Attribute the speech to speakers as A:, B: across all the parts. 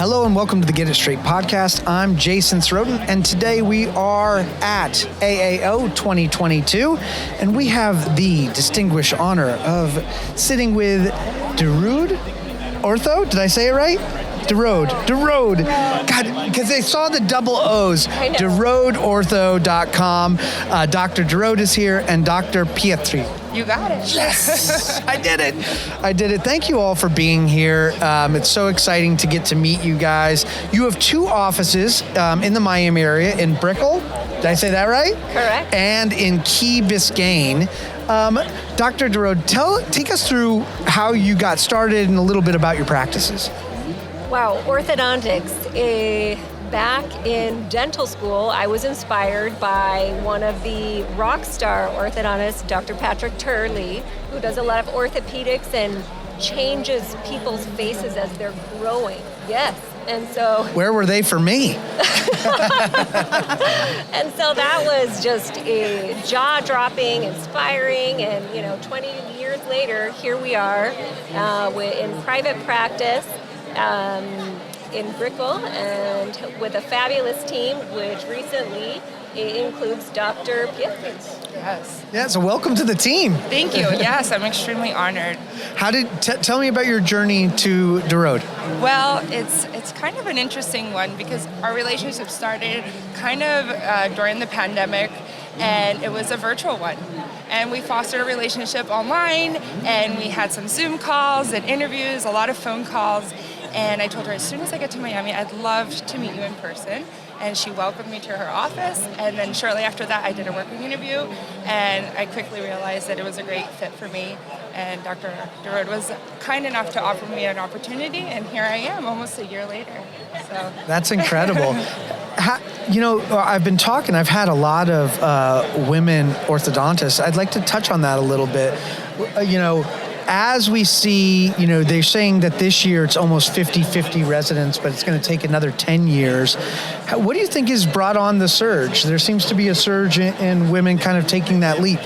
A: Hello and welcome to the Get It Straight podcast. I'm Jason Sroden, and today we are at AAO 2022, and we have the distinguished honor of sitting with Deroode Ortho. Did I say it right? Deroode. God, because they saw the double O's. DerodeOrtho.com. Dr. Deroode is here, and Dr. Pietri.
B: You got it.
A: Yes, I did it. Thank you all for being here. It's so exciting to get to meet you guys. You have two offices in the Miami area, in Brickell. Did I say that right?
B: Correct.
A: And in Key Biscayne. Dr. Deroode, take us through how you got started and a little bit about your practices.
B: Wow, orthodontics. Back in dental school, I was inspired by one of the rock star orthodontists, Dr. Patrick Turley, who does a lot of orthopedics and changes people's faces as they're growing. Yes. And so...
A: Where were they for me?
B: And so that was just jaw-dropping, inspiring, and 20 years later, here we are in private practice in Brickell, and with a fabulous team, which recently includes Dr. Pietri.
C: Yes.
A: Yeah, so welcome to the team.
C: Thank you. Yes, I'm extremely honored.
A: Tell me about your journey to Deroode.
C: Well, it's kind of an interesting one because our relationship started kind of during the pandemic, and it was a virtual one. And we fostered a relationship online, and we had some Zoom calls and interviews, a lot of phone calls. And I told her, as soon as I get to Miami, I'd love to meet you in person. And she welcomed me to her office. And then shortly after that, I did a working interview. And I quickly realized that it was a great fit for me. And Dr. Deroode was kind enough to offer me an opportunity. And here I am, almost a year later. So
A: that's incredible. I've been talking, I've had a lot of women orthodontists. I'd like to touch on that a little bit. As we see, they're saying that this year it's almost 50-50 residents, but it's going to take another 10 years. What do you think has brought on the surge? There seems to be a surge in women kind of taking that leap.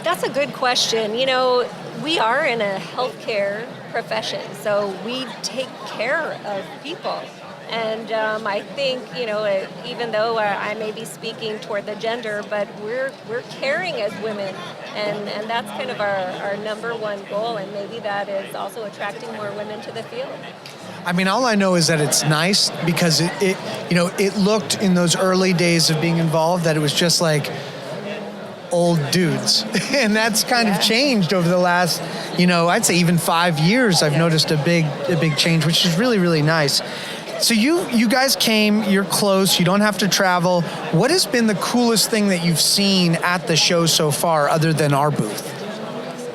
B: That's a good question. We are in a healthcare profession, so we take care of people. And I think, even though I may be speaking toward the gender, but we're caring as women, and that's kind of our number one goal, and maybe that is also attracting more women to the field.
A: I mean, all I know is that it's nice because it looked in those early days of being involved that it was just like old dudes. And that's kind of changed over the last, I'd say even 5 years. I've noticed a big change, which is really, really nice. So you guys came, you're close, you don't have to travel. What has been the coolest thing that you've seen at the show so far other than our booth?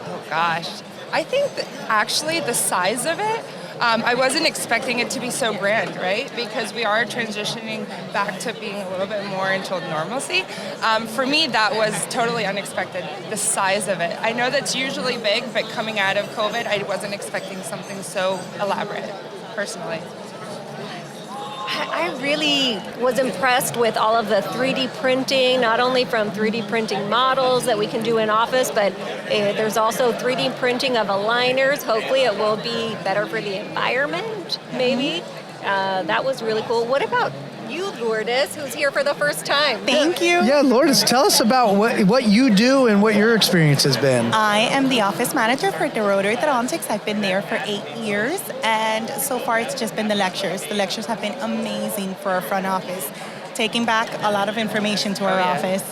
C: Oh gosh. I think actually the size of it, I wasn't expecting it to be so grand, right? Because we are transitioning back to being a little bit more into normalcy. For me, that was totally unexpected, the size of it. I know that's usually big, but coming out of COVID, I wasn't expecting something so elaborate, personally.
B: I really was impressed with all of the 3D printing, not only from 3D printing models that we can do in office, but there's also 3D printing of aligners. Hopefully it will be better for the environment, maybe. That was really cool. What about you, Lourdes, who's here for the first time?
D: Thank you.
A: Yeah, Lourdes, tell us about what you do and what your experience has been.
D: I am the office manager for Deroode Orthodontics. I've been there for 8 years, and so far it's just been the lectures. The lectures have been amazing for our front office, taking back a lot of information to our office.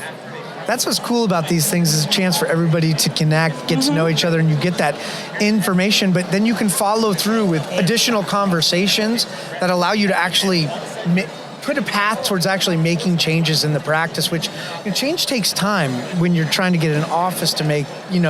A: That's what's cool about these things is a chance for everybody to connect, get to know each other, and you get that information, but then you can follow through with additional conversations that allow you to actually put a path towards actually making changes in the practice, which change takes time when you're trying to get an office to make,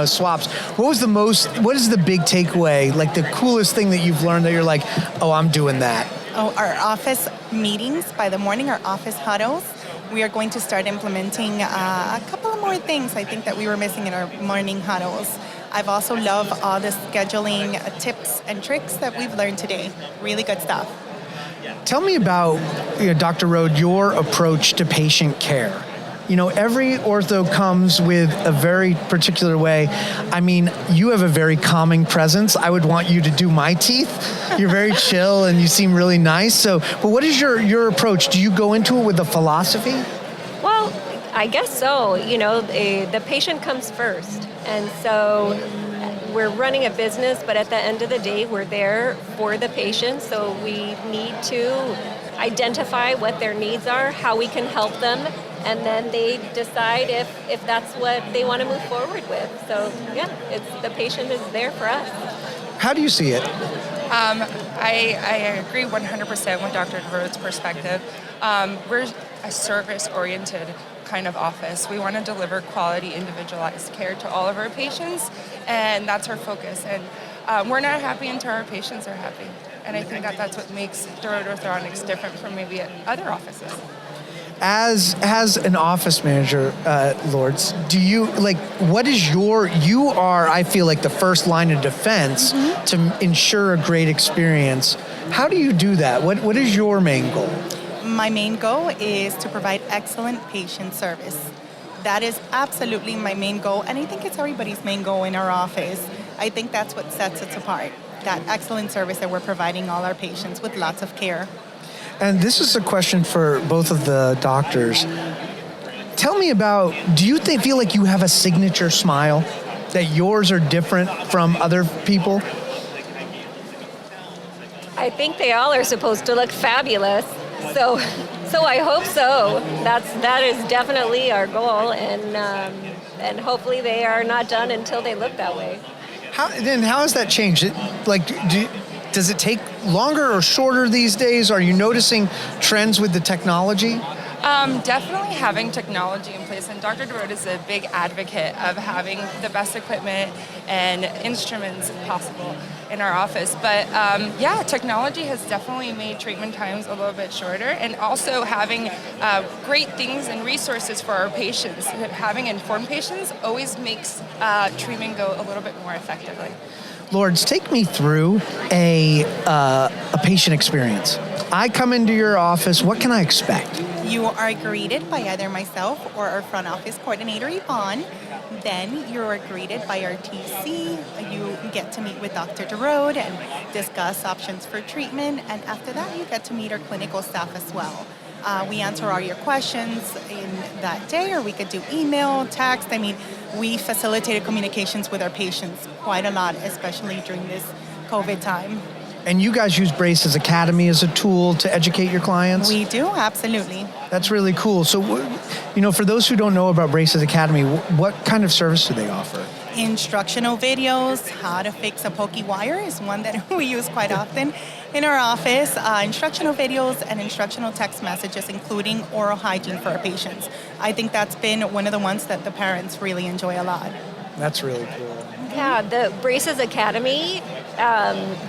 A: swaps. What is the big takeaway, like the coolest thing that you've learned that you're like, oh, I'm doing that?
D: Oh, our office meetings by the morning, our office huddles. We are going to start implementing a couple of more things I think that we were missing in our morning huddles. I've also loved all the scheduling tips and tricks that we've learned today. Really good stuff.
A: Tell me about, Dr. Deroode, your approach to patient care. every ortho comes with a very particular way. I mean, you have a very calming presence. I would want you to do my teeth. You're very chill and you seem really nice. So, but what is your approach? Do you go into it with a philosophy?
B: Well, I guess so. The patient comes first. And so we're running a business, but at the end of the day, we're there for the patient. So we need to identify what their needs are, how we can help them, and then they decide if that's what they want to move forward with. So yeah, the patient is there for us.
A: How do you see it?
C: I agree 100% with Dr. Derode's perspective. We're a service-oriented kind of office. We want to deliver quality, individualized care to all of our patients, and that's our focus. And we're not happy until our patients are happy. And I think that's what makes Deroode Orthodontics different from maybe other offices.
A: As an office manager, Lourdes, do you what is you are, I feel like, the first line of defense to ensure a great experience. How do you do that? What is your main goal?
D: My main goal is to provide excellent patient service. That is absolutely my main goal, and I think it's everybody's main goal in our office. I think that's what sets us apart, that excellent service that we're providing all our patients with lots of care.
A: And this is a question for both of the doctors. Tell me about, do you feel like you have a signature smile, that yours are different from other people?
B: I think they all are supposed to look fabulous. So I hope so. That is definitely our goal, and hopefully they are not done until they look that way.
A: How has that changed? Does it take longer or shorter these days? Are you noticing trends with the technology?
C: Definitely having technology in place, and Dr. Deroode is a big advocate of having the best equipment and instruments possible in our office. But technology has definitely made treatment times a little bit shorter, and also having great things and resources for our patients. Having informed patients always makes treatment go a little bit more effectively.
A: Lourdes, take me through a patient experience. I come into your office, what can I expect?
D: You are greeted by either myself or our front office coordinator, Yvonne. Then you are greeted by our TC. You get to meet with Dr. Deroode and discuss options for treatment. And after that, you get to meet our clinical staff as well. We answer all your questions in that day, or we could do email, text. I mean, we facilitated communications with our patients quite a lot, especially during this COVID time.
A: And you guys use Braces Academy as a tool to educate your clients?
D: We do, absolutely.
A: That's really cool. So, for those who don't know about Braces Academy, what kind of service do they offer?
D: Instructional videos, how to fix a pokey wire is one that we use quite often in our office. Instructional videos and instructional text messages, including oral hygiene for our patients. I think that's been one of the ones that the parents really enjoy a lot.
A: That's really cool.
B: Yeah, the Braces Academy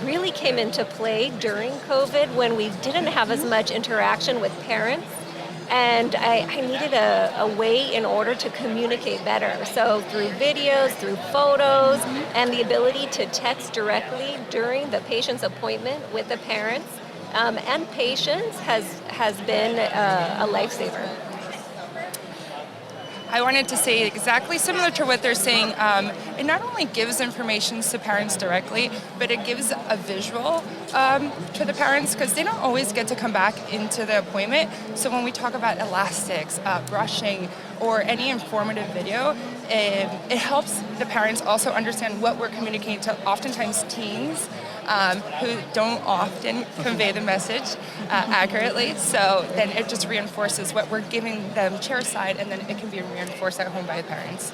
B: really came into play during COVID when we didn't have as much interaction with parents. And I needed a way in order to communicate better. So through videos, through photos, and the ability to text directly during the patient's appointment with the parents and patients has been a lifesaver.
C: I wanted to say exactly similar to what they're saying. It not only gives information to parents directly, but it gives a visual to the parents, because they don't always get to come back into the appointment. So when we talk about elastics, brushing, or any informative video, it helps the parents also understand what we're communicating to oftentimes teens who don't often convey the message accurately. So then it just reinforces what we're giving them chairside, and then it can be reinforced at home by the parents.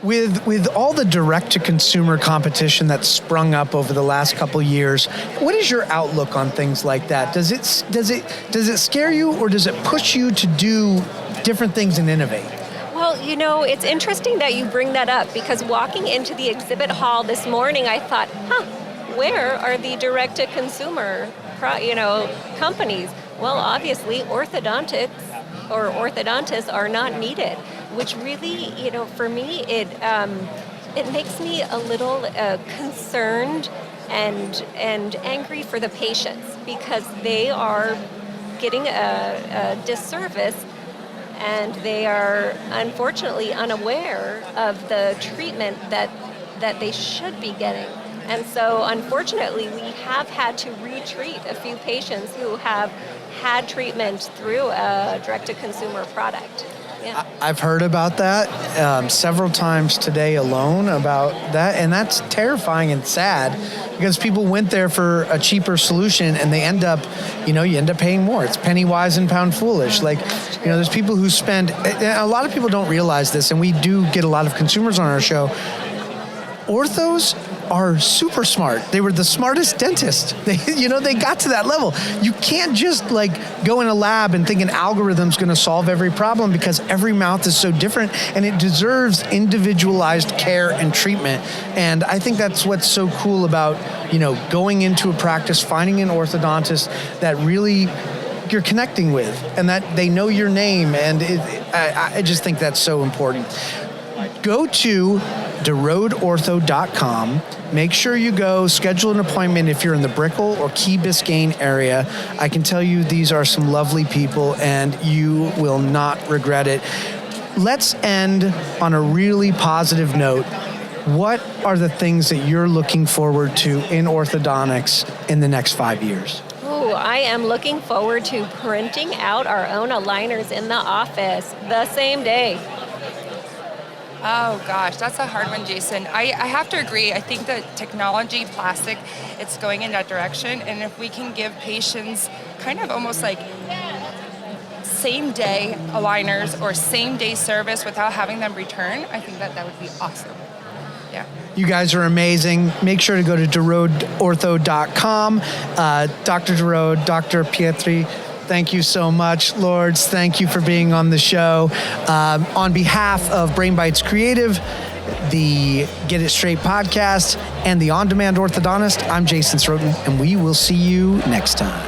A: With all the direct-to-consumer competition that's sprung up over the last couple years, what is your outlook on things like that? Does it scare you, or does it push you to do different things and innovate?
B: Well, it's interesting that you bring that up, because walking into the exhibit hall this morning, I thought, where are the direct-to-consumer, companies? Well, obviously, orthodontics or orthodontists are not needed, which really, for me, it makes me a little concerned and angry for the patients, because they are getting a disservice and they are unfortunately unaware of the treatment that they should be getting. And so unfortunately, we have had to retreat a few patients who have had treatment through a direct-to-consumer product. Yeah.
A: I've heard about that several times today alone about that, and that's terrifying and sad because people went there for a cheaper solution and they end up, you end up paying more. It's penny wise and pound foolish. Like, there's people who spend, a lot of people don't realize this, and we do get a lot of consumers on our show. Orthos are super smart. They were the smartest dentist. They got to that level. You can't just go in a lab and think an algorithm's going to solve every problem, because every mouth is so different and it deserves individualized care and treatment. And I think that's what's so cool about, going into a practice, finding an orthodontist that really you're connecting with and that they know your name. And I just think that's so important. Go to DerodeOrtho.com. Make sure you go schedule an appointment if you're in the Brickell or Key Biscayne area. I can tell you these are some lovely people and you will not regret it. Let's end on a really positive note. What are the things that you're looking forward to in orthodontics in the next 5 years?
B: Oh, I am looking forward to printing out our own aligners in the office the same day.
C: Oh gosh, that's a hard one, Jason. I have to agree. I think that technology, plastic, it's going in that direction. And if we can give patients kind of almost like same day aligners or same day service without having them return, I think that would be awesome. Yeah.
A: You guys are amazing. Make sure to go to DerodeOrtho.com. Dr. Deerode, Dr. Pietri, thank you so much. Lords, thank you for being on the show. On behalf of Brain Bites Creative, the Get It Straight podcast, and the On Demand Orthodontist, I'm Jason Sroten, and we will see you next time.